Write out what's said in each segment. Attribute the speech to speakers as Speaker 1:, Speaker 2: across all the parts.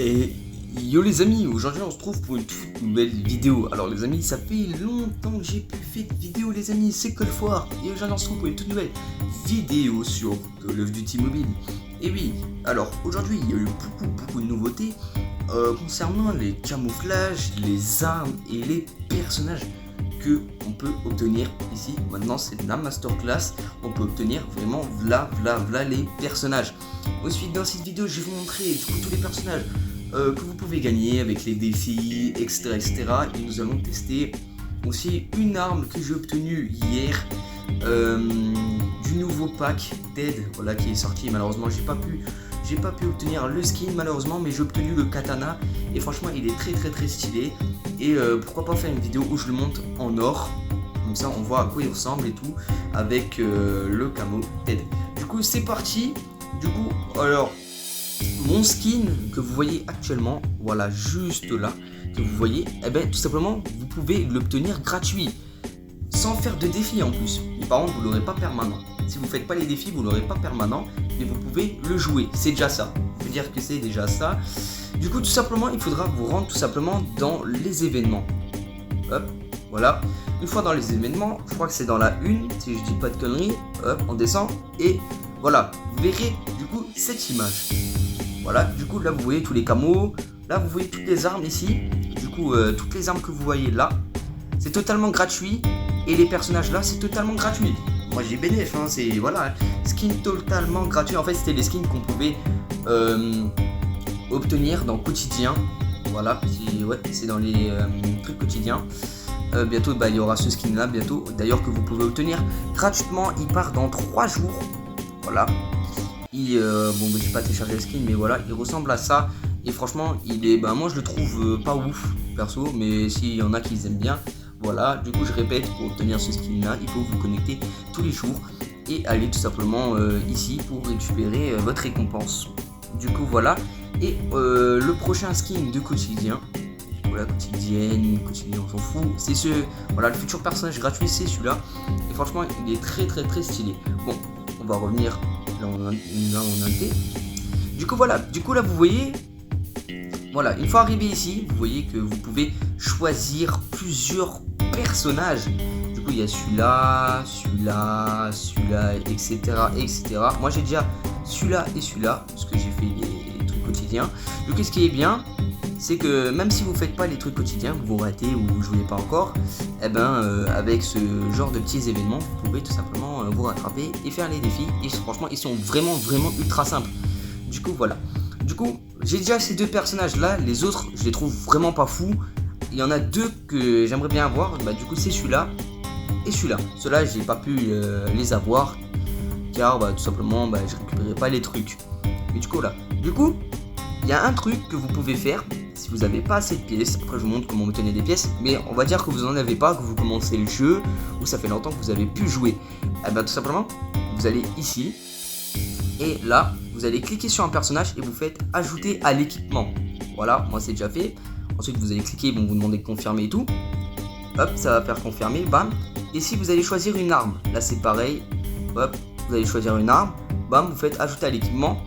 Speaker 1: Et yo les amis, aujourd'hui on se trouve pour une toute nouvelle vidéo. Alors les amis, ça fait longtemps que j'ai pu faire de vidéo les amis, c'est que le foire. Et aujourd'hui on se trouve pour une toute nouvelle vidéo sur Call of Duty Mobile. Et oui, alors aujourd'hui il y a eu beaucoup de nouveautés concernant les camouflages, les armes et les personnages que on peut obtenir ici. Maintenant c'est la masterclass, on peut obtenir vraiment v'là les personnages. Ensuite dans cette vidéo je vais vous montrer du coup tous les personnages que vous pouvez gagner avec les défis, etc. Et nous allons tester aussi une arme que j'ai obtenue hier du nouveau pack TED, voilà, qui est sorti. Malheureusement j'ai pas pu obtenir le skin malheureusement, mais j'ai obtenu le katana et franchement il est très stylé. Et pourquoi pas faire une vidéo où je le monte en or, comme ça on voit à quoi il ressemble et tout avec le camo TED. Du coup c'est parti. Du coup alors mon skin que vous voyez actuellement, voilà juste là, que vous voyez, et bien tout simplement vous pouvez l'obtenir gratuit, sans faire de défi en plus. Et par contre vous l'aurez pas permanent. Si vous faites pas les défis vous l'aurez pas permanent, mais vous pouvez le jouer, c'est déjà ça. Je veux dire que c'est déjà ça. Du coup tout simplement il faudra vous rendre tout simplement dans les événements. Hop, voilà. Une fois dans les événements, je crois que c'est dans la 1, si je dis pas de conneries, hop, on descend et voilà, vous verrez du coup cette image. Voilà, du coup là vous voyez tous les camos, là vous voyez toutes les armes ici, du coup toutes les armes que vous voyez là, c'est totalement gratuit, et les personnages là c'est totalement gratuit. Moi j'ai bénéf, hein, c'est voilà, skin totalement gratuit. En fait c'était les skins qu'on pouvait obtenir dans quotidien, voilà, c'est dans les trucs quotidiens. Bientôt il y aura ce skin là bientôt, d'ailleurs que vous pouvez obtenir gratuitement, il part dans 3 jours, voilà. Bon j'ai pas téléchargé le skin mais voilà il ressemble à ça et franchement il est moi je le trouve pas ouf perso, mais s'il y en a qui aiment bien, voilà. Du coup je répète, pour obtenir ce skin là il faut vous connecter tous les jours et aller tout simplement ici pour récupérer votre récompense. Du coup voilà, et le prochain skin de quotidien, voilà, quotidien on s'en fout, c'est voilà, le futur personnage gratuit c'est celui-là et franchement il est très stylé. Bon on va revenir là on a été. Du coup voilà, du coup là vous voyez, voilà, une fois arrivé ici, vous voyez que vous pouvez choisir plusieurs personnages. Du coup il y a celui-là, etc. Moi j'ai déjà celui-là et celui-là, parce que j'ai fait les trucs quotidiens. Du coup ce qui est bien, c'est que même si vous faites pas les trucs quotidiens, que vous ratez ou vous jouez pas encore, et avec ce genre de petits événements, vous pouvez tout simplement vous rattraper et faire les défis. Et franchement, ils sont vraiment ultra simples. Du coup, voilà. Du coup, j'ai déjà ces deux personnages là. Les autres, je les trouve vraiment pas fous. Il y en a deux que j'aimerais bien avoir. Du coup, c'est celui-là et celui-là. Ceux-là, j'ai pas pu les avoir car tout simplement, je récupérais pas les trucs. Mais du coup, là. Du coup, il y a un truc que vous pouvez faire si vous n'avez pas assez de pièces. Après je vous montre comment obtenir des pièces, mais on va dire que vous n'en avez pas, que vous commencez le jeu ou ça fait longtemps que vous avez pu jouer. Tout simplement vous allez ici et là vous allez cliquer sur un personnage et vous faites ajouter à l'équipement. Voilà, moi c'est déjà fait. Ensuite vous allez cliquer, ils vont vous demander de confirmer et tout. Hop, ça va faire confirmer, bam. Et si vous allez choisir une arme, là c'est pareil. Hop, vous allez choisir une arme, bam, vous faites ajouter à l'équipement.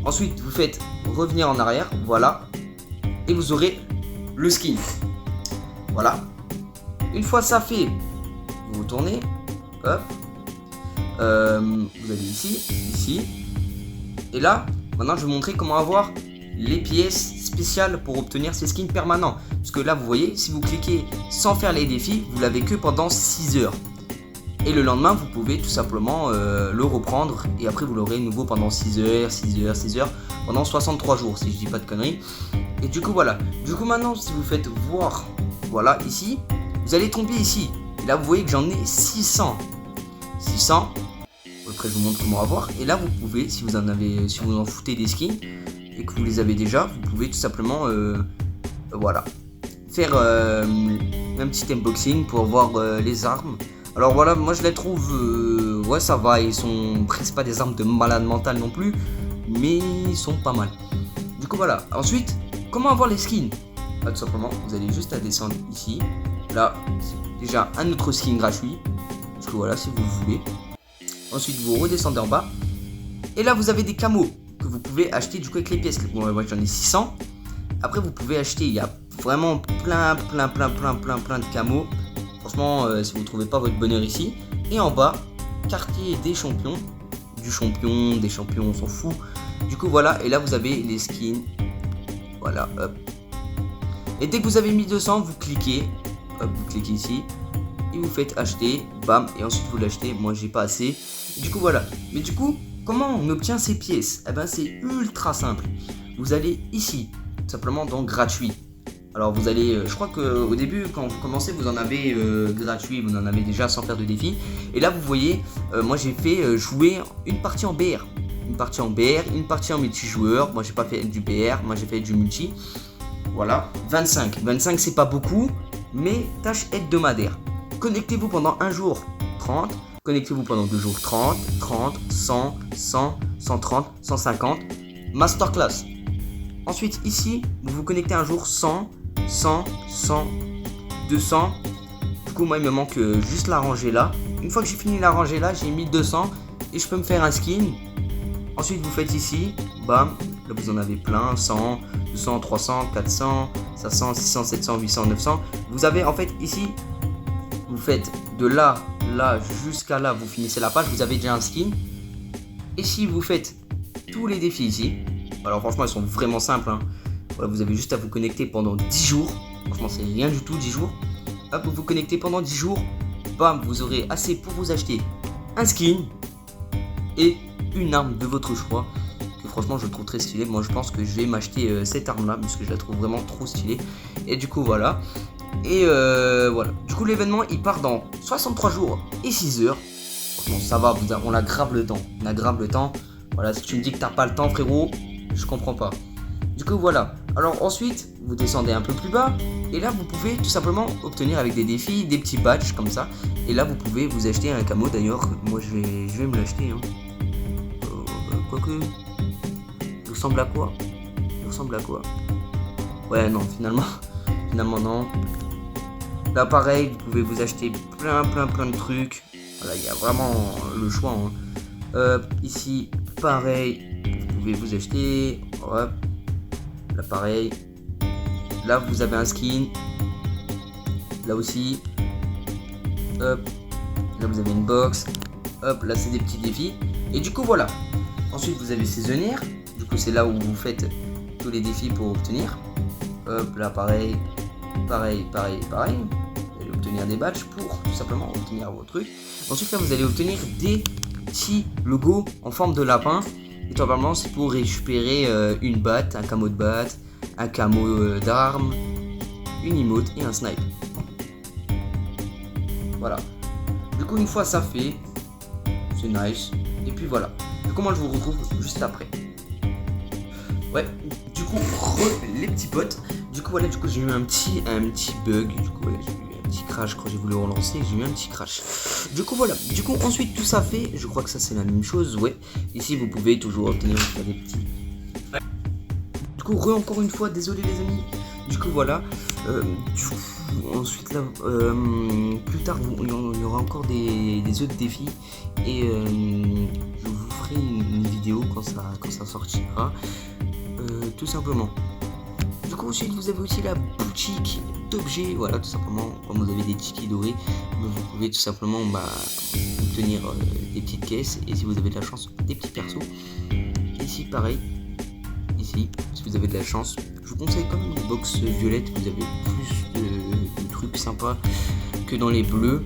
Speaker 1: Ensuite, vous faites revenir en arrière, voilà, et vous aurez le skin. Voilà. Une fois ça fait, vous tournez, hop, vous allez ici, et là, maintenant je vais vous montrer comment avoir les pièces spéciales pour obtenir ces skins permanents. Parce que là, vous voyez, si vous cliquez sans faire les défis, vous l'avez que pendant 6 heures. Et le lendemain, vous pouvez tout simplement le reprendre et après vous l'aurez nouveau pendant 6 heures, pendant 63 jours si je dis pas de conneries. Et du coup voilà, du coup maintenant si vous faites voir, voilà ici, vous allez tomber ici. Et là vous voyez que j'en ai 600. Après je vous montre comment avoir. Et là vous pouvez, si vous en foutez des skins et que vous les avez déjà, vous pouvez tout simplement voilà, faire un petit unboxing pour voir les armes. Alors voilà, moi je les trouve, ouais ça va, ils sont presque pas des armes de malade mental non plus, mais ils sont pas mal. Du coup voilà, ensuite, comment avoir les skins? Tout simplement, vous allez juste à descendre ici, là, c'est déjà un autre skin gratuit, du coup voilà, si vous voulez. Ensuite vous redescendez en bas, et là vous avez des camos que vous pouvez acheter du coup avec les pièces. Moi j'en ai 600, Après vous pouvez acheter, il y a vraiment plein de camos. Franchement si vous ne trouvez pas votre bonheur ici. Et en bas, quartier des champions. Du champion, des champions, on s'en fout. Du coup voilà, et là vous avez les skins. Voilà, hop. Et dès que vous avez mis 200, vous cliquez. Hop, vous cliquez ici. Et vous faites acheter, bam, et ensuite vous l'achetez. Moi j'ai pas assez. Du coup voilà. Mais du coup, comment on obtient ces pièces? Eh ben c'est ultra simple. Vous allez ici, tout simplement dans gratuit. Alors vous allez, je crois qu'au début quand vous commencez vous en avez gratuit, vous en avez déjà sans faire de défi. Et là vous voyez, moi j'ai fait jouer une partie en BR. Une partie en BR, une partie en multijoueur. Moi j'ai pas fait du BR, moi j'ai fait du multi. Voilà, 25. 25 c'est pas beaucoup, mais tâche hebdomadaire. Connectez-vous pendant un jour 30. Connectez-vous pendant 2 jours 30, 30, 100, 100, 130, 150. Masterclass. Ensuite ici, vous vous connectez un jour 100, 100, 100, 200. Du coup moi il me manque juste la rangée là. Une fois que j'ai fini la rangée là, j'ai mis 200 et je peux me faire un skin. Ensuite vous faites ici, bam, là vous en avez plein, 100, 200, 300, 400, 500, 600, 700, 800, 900. Vous avez en fait ici, vous faites de là jusqu'à là, vous finissez la page, vous avez déjà un skin. Et si vous faites tous les défis ici, alors franchement ils sont vraiment simples hein. Voilà, vous avez juste à vous connecter pendant 10 jours. Franchement c'est rien du tout 10 jours. Hop, vous vous connectez pendant 10 jours. Bam, vous aurez assez pour vous acheter un skin et une arme de votre choix. Que franchement je trouve très stylé. Moi je pense que je vais m'acheter cette arme là parce que je la trouve vraiment trop stylée. Et du coup voilà. Et voilà. Du coup l'événement il part dans 63 jours et 6 heures. Franchement ça va, on a grave le temps. On a grave le temps. Voilà, si tu me dis que t'as pas le temps frérot, je comprends pas. Du coup voilà. Alors ensuite, vous descendez un peu plus bas et là vous pouvez tout simplement obtenir avec des défis des petits badges comme ça. Et là vous pouvez vous acheter un camo d'ailleurs. Moi je vais me l'acheter. Hein. Quoique, il ressemble à quoi? Il ressemble à quoi? Ouais non finalement non. Là pareil, vous pouvez vous acheter plein de trucs. Voilà, il y a vraiment le choix. Hein. Ici pareil, vous pouvez vous acheter. Hop. Là pareil, là vous avez un skin, là aussi, hop, là vous avez une box, hop, là c'est des petits défis, et du coup voilà. Ensuite vous avez saisonnière, du coup c'est là où vous faites tous les défis pour obtenir, hop, là pareil, vous allez obtenir des badges pour tout simplement obtenir vos trucs. Ensuite là vous allez obtenir des petits logos en forme de lapin. Et tout simplement c'est pour récupérer une batte, un camo de batte, un camo d'arme, une emote et un snipe. Voilà. Du coup une fois ça fait, c'est nice. Et puis voilà. Du coup moi je vous retrouve juste après. Ouais, du coup les petits potes. Du coup voilà, j'ai eu un petit bug. Du coup voilà, j'ai eu un petit crash quand j'ai voulu relancer, j'ai eu un petit crash. Du coup voilà, du coup ensuite tout ça fait, je crois que ça c'est la même chose, ouais. Ici vous pouvez toujours obtenir des petits. Du coup encore une fois, désolé les amis. Du coup voilà, ensuite là, plus tard il y aura encore des autres défis et je vous ferai une vidéo quand ça sortira, tout simplement. Du coup ensuite vous avez aussi la boutique d'objets, voilà tout simplement, comme vous avez des tickets dorés, vous pouvez tout simplement obtenir des petites caisses et si vous avez de la chance des petits persos. Ici pareil, ici si vous avez de la chance, je vous conseille quand même une box violette, vous avez plus de trucs sympas que dans les bleus.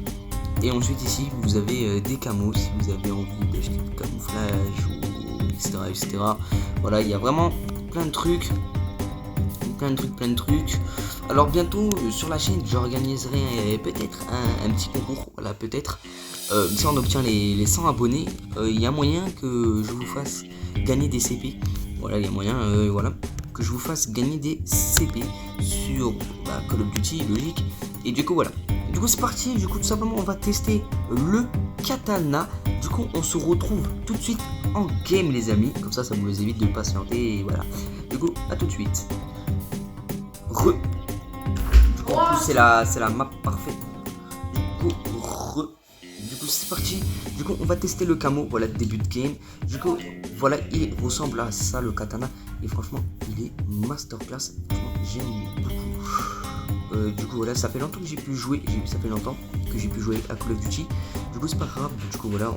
Speaker 1: Et ensuite ici vous avez des camos si vous avez envie d'acheter du camouflage ou etc. Voilà, il y a vraiment plein de trucs. Plein de trucs. Alors bientôt sur la chaîne j'organiserai peut-être un petit concours. Voilà, peut-être si on obtient les 100 abonnés, il y a moyen que je vous fasse gagner des CP. Voilà, il y a moyen voilà, que je vous fasse gagner des CP sur Call of Duty, logique. Et du coup voilà. Du coup c'est parti, du coup tout simplement on va tester le katana. Du coup on se retrouve tout de suite en game les amis. Comme ça vous évite de patienter et voilà. Du coup à tout de suite. Du coup, en plus, c'est la map parfaite. Du coup, c'est parti. Du coup, on va tester le camo. Voilà, début de game. Du coup, voilà, il ressemble à ça, le katana. et franchement il est masterclass, franchement j'aime beaucoup. Du coup voilà, ça fait longtemps que j'ai pu jouer, à Call of Duty, du coup c'est pas grave, du coup voilà,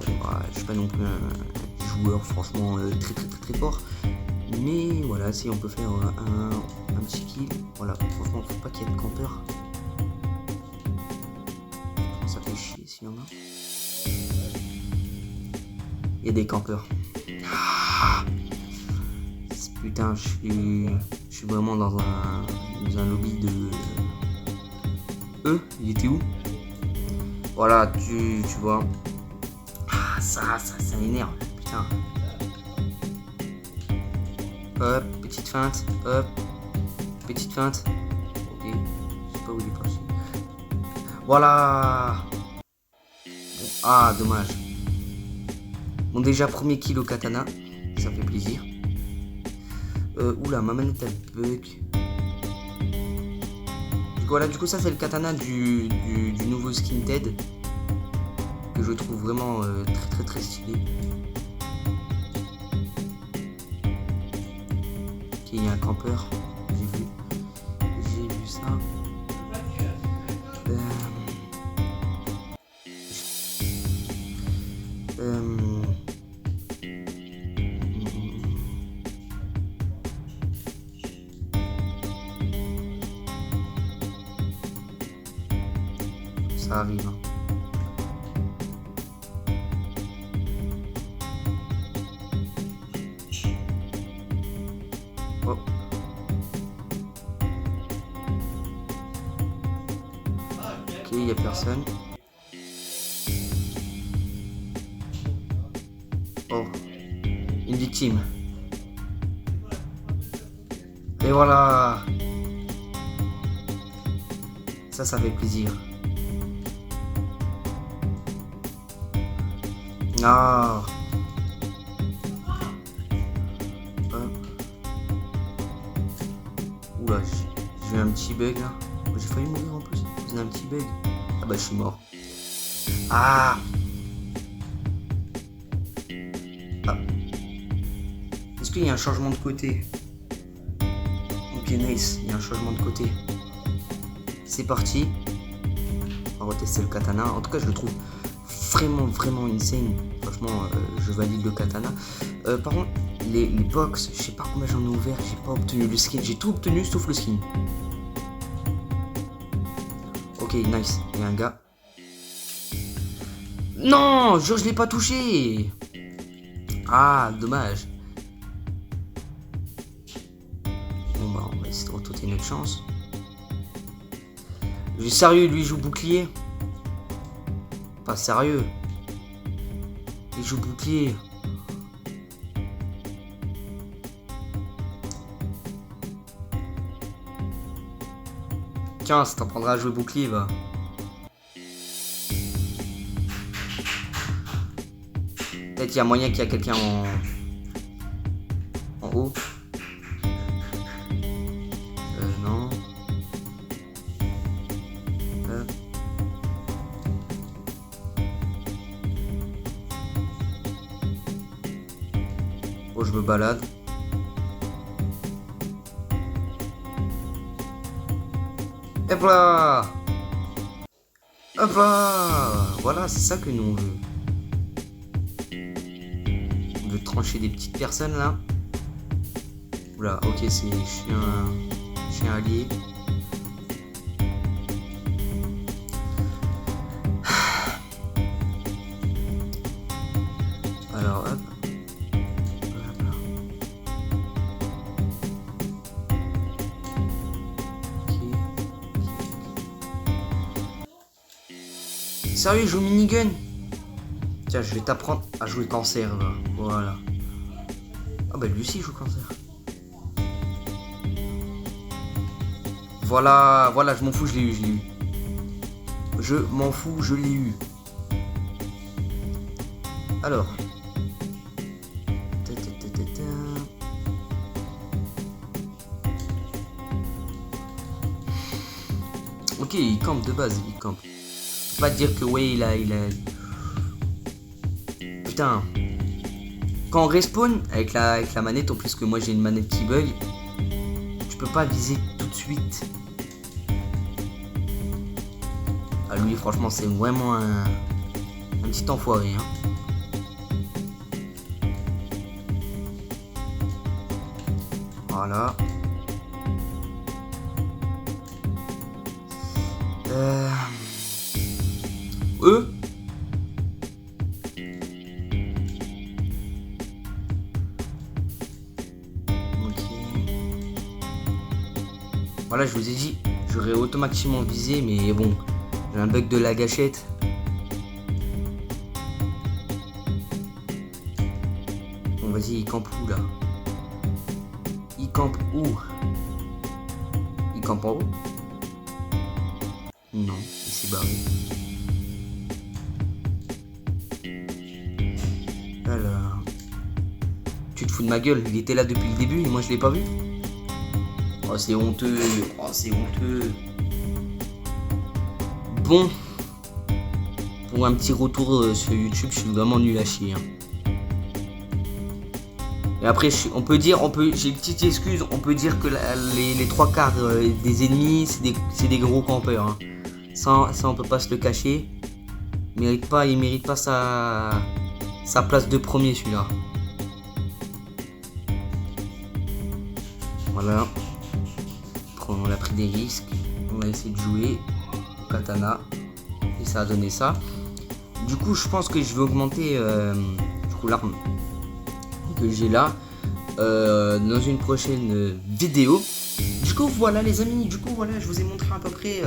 Speaker 1: je suis pas non plus un joueur franchement très fort, mais voilà, si on peut faire un petit kill, voilà, franchement faut pas qu'il y ait de campeurs, ça fait chier s'il y en a. Il y a des campeurs. Putain, je suis vraiment dans un lobby de... il était où? Voilà, tu vois. Ça énerve, putain. Hop, petite feinte, hop. Petite feinte. Ok, je sais pas où il est parti. Voilà. Ah, dommage. Bon, déjà, premier kill au katana. Ça fait plaisir. Oula, ma manette elle bug. Voilà, du coup, ça c'est le katana du nouveau skin Ted. Que je trouve vraiment très stylé. Ok, il y a un campeur. J'ai vu ça. Ça arrive. Oh. Ok, il n'y a personne. Oh, une victime. Et voilà. Ça fait plaisir. Ah. Oula, j'ai eu un petit bug là. J'ai failli mourir en plus. J'ai un petit bug. Ah bah je suis mort. Ah. Est-ce qu'il y a un changement de côté? Ok, nice. Il y a un changement de côté. C'est parti. On va retester le katana. En tout cas, je le trouve vraiment insane. Franchement, je valide le katana. Par contre, les box, je sais pas combien j'en ai ouvert. J'ai pas obtenu le skin. J'ai tout obtenu sauf le skin. Ok, nice. Il y a un gars. Non, je l'ai pas touché. Ah, dommage. Bon bah, on va essayer de retenter notre chance. Sérieux, lui il joue bouclier. Pas sérieux. Il joue bouclier. Tiens, ça t'apprendra à jouer bouclier, va. Peut-être qu'il y a moyen qu'il y a quelqu'un en haut. Non. Oh, je me balade. Hop là! Hop là! Voilà, c'est ça que nous on veut. On veut trancher des petites personnes là. Oula, ok, c'est chien allié. Alors hop. Sérieux, il joue minigun? Tiens, je vais t'apprendre à jouer cancer, là. Voilà. Ah bah lui aussi il joue cancer. Voilà, je m'en fous, je l'ai eu. Je m'en fous, je l'ai eu. Alors. Ok, il campe de base, il campe. Pas dire que ouais il a... Putain. quand on respawn avec la manette, en plus que moi j'ai une manette qui bug, tu peux pas viser tout de suite. Ah, lui franchement c'est vraiment un petit enfoiré hein. Voilà. Eux. Ok. Voilà, je vous ai dit, j'aurais automatiquement visé, mais bon, j'ai un bug de la gâchette. Bon, vas-y, il campe où là? Il campe où? Il campe en haut? Non, il s'est barré. Alors... Tu te fous de ma gueule, il était là depuis le début et moi je l'ai pas vu? Oh c'est honteux, oh c'est honteux. Bon, pour un petit retour sur YouTube, je suis vraiment nul à chier. Hein. Et après, on peut dire, j'ai une petite excuse, on peut dire que les trois quarts des ennemis, c'est des gros campeurs. Hein. Ça, on peut pas se le cacher. Il mérite pas sa place de premier celui-là. Voilà. On a pris des risques. On va essayer de jouer au katana. Et ça a donné ça. Du coup, je pense que je vais augmenter l'arme que j'ai là dans une prochaine vidéo. Du coup, voilà les amis. Du coup, voilà, je vous ai montré à peu près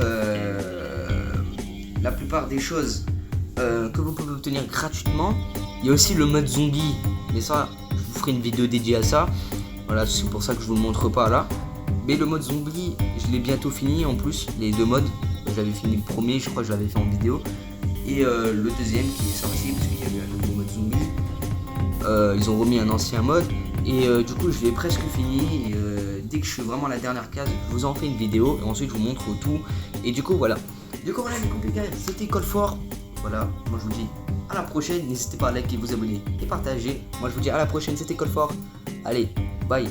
Speaker 1: la plupart des choses que vous pouvez obtenir gratuitement. Il y a aussi le mode zombie. Mais ça, je vous ferai une vidéo dédiée à ça. Voilà, c'est pour ça que je vous le montre pas là. Mais le mode zombie, je l'ai bientôt fini en plus, les deux modes. J'avais fini le premier, je crois que je l'avais fait en vidéo. Et le deuxième qui est sorti, parce qu'il y avait un nouveau mode zombie. Ils ont remis un ancien mode. Et du coup, je l'ai presque fini. Et, dès que je suis vraiment à la dernière case, je vous en fais une vidéo. Et ensuite, je vous montre tout. Et du coup, voilà. Du coup, voilà les compliqués, c'était Cold4. Voilà, moi je vous dis à la prochaine. N'hésitez pas à liker, vous abonner et partager. Moi je vous dis à la prochaine, c'était Cold4. Allez, bye.